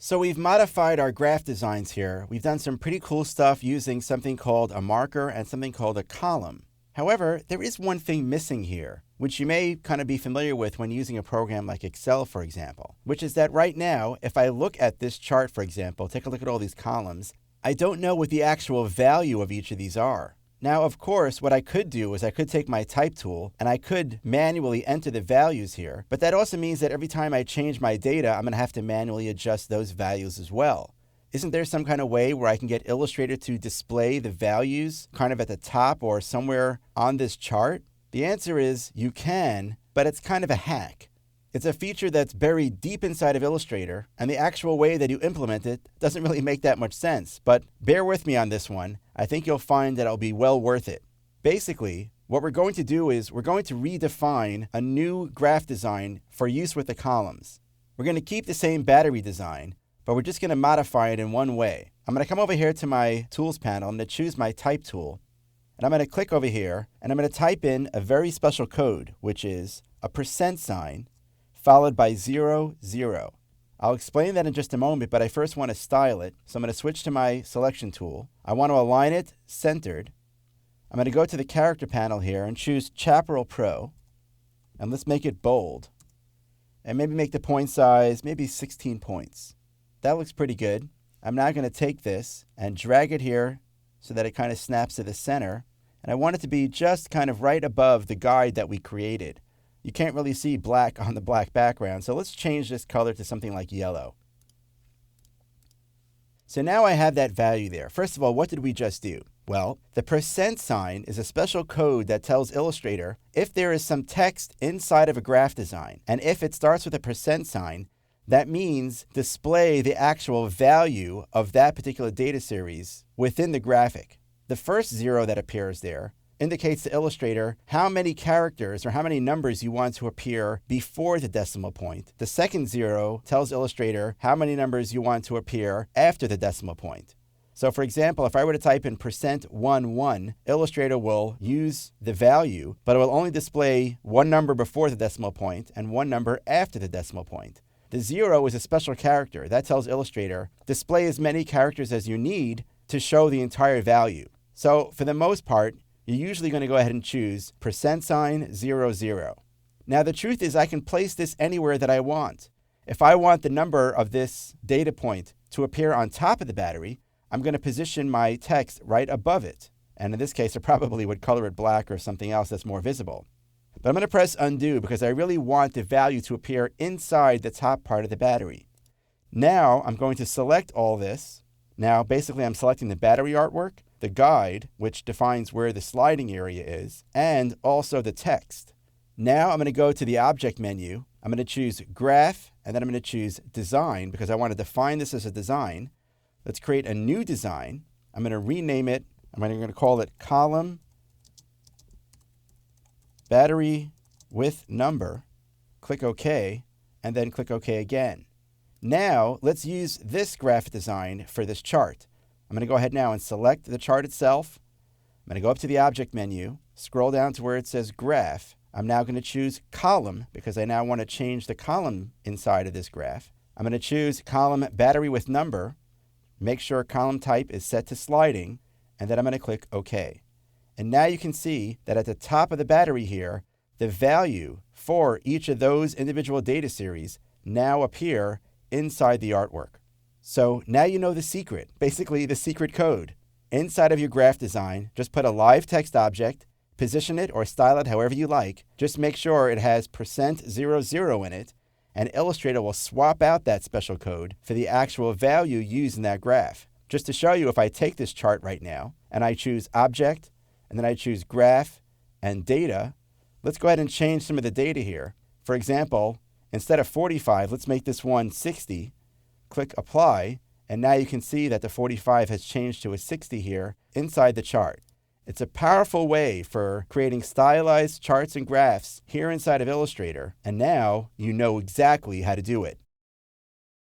So we've modified our graph designs here. We've done some pretty cool stuff using something called a marker and something called a column. However, there is one thing missing here, which you may kind of be familiar with when using a program like Excel, for example, which is that right now, if I look at this chart, for example, take a look at all these columns, I don't know what the actual value of each of these are. Now, of course, what I could do is I could take my type tool and I could manually enter the values here, but that also means that every time I change my data, I'm going to have to manually adjust those values as well. Isn't there some kind of way where I can get Illustrator to display the values kind of at the top or somewhere on this chart? The answer is you can, but it's kind of a hack. It's a feature that's buried deep inside of Illustrator, and the actual way that you implement it doesn't really make that much sense. But bear with me on this one. I think you'll find that it'll be well worth it. Basically, what we're going to do is we're going to redefine a new graph design for use with the columns. We're going to keep the same battery design, but we're just going to modify it in one way. I'm going to come over here to my Tools panel. I'm going to choose my Type tool, and I'm going to click over here, and I'm going to type in a very special code, which is a %, followed by 0, 0. I'll explain that in just a moment, but I first want to style it. So I'm going to switch to my Selection tool. I want to align it centered. I'm going to go to the Character panel here and choose Chaparral Pro. And let's make it bold. And maybe make the point size maybe 16 points. That looks pretty good. I'm now going to take this and drag it here so that it kind of snaps to the center. And I want it to be just kind of right above the guide that we created. You can't really see black on the black background, so let's change this color to something like yellow. So now I have that value there. First of all, what did we just do? Well, the % is a special code that tells Illustrator if there is some text inside of a graph design, and if it starts with a %, that means display the actual value of that particular data series within the graphic. The first 0 that appears there indicates to Illustrator how many characters or how many numbers you want to appear before the decimal point. The second 0 tells Illustrator how many numbers you want to appear after the decimal point. So for example, if I were to type in %11, Illustrator will use the value, but it will only display one number before the decimal point and one number after the decimal point. The 0 is a special character. That tells Illustrator, display as many characters as you need to show the entire value. So for the most part, you're usually going to go ahead and choose $0, 0. Now the truth is I can place this anywhere that I want. If I want the number of this data point to appear on top of the battery, I'm going to position my text right above it. And in this case, I probably would color it black or something else that's more visible. But I'm going to press undo because I really want the value to appear inside the top part of the battery. Now I'm going to select all this. Now basically I'm selecting the battery artwork, the guide, which defines where the sliding area is, and also the text. Now I'm going to go to the Object menu. I'm going to choose Graph, and then I'm going to choose Design because I want to define this as a design. Let's create a new design. I'm going to rename it. I'm going to call it Column Battery with Number. Click OK, and then click OK again. Now let's use this graph design for this chart. I'm going to go ahead now and select the chart itself. I'm going to go up to the Object menu, scroll down to where it says Graph. I'm now going to choose Column because I now want to change the column inside of this graph. I'm going to choose Column Battery with Number, make sure column type is set to sliding, and then I'm going to click OK. And now you can see that at the top of the battery here, the value for each of those individual data series now appear inside the artwork. So now you know the secret, basically the secret code. Inside of your graph design, just put a live text object, position it or style it however you like. Just make sure it has %00 in it, and Illustrator will swap out that special code for the actual value used in that graph. Just to show you, if I take this chart right now, and I choose Object, and then I choose Graph and Data, let's go ahead and change some of the data here. For example, instead of 45, let's make this one 60. Click Apply, and now you can see that the 45 has changed to a 60 here inside the chart. It's a powerful way for creating stylized charts and graphs here inside of Illustrator, and now you know exactly how to do it.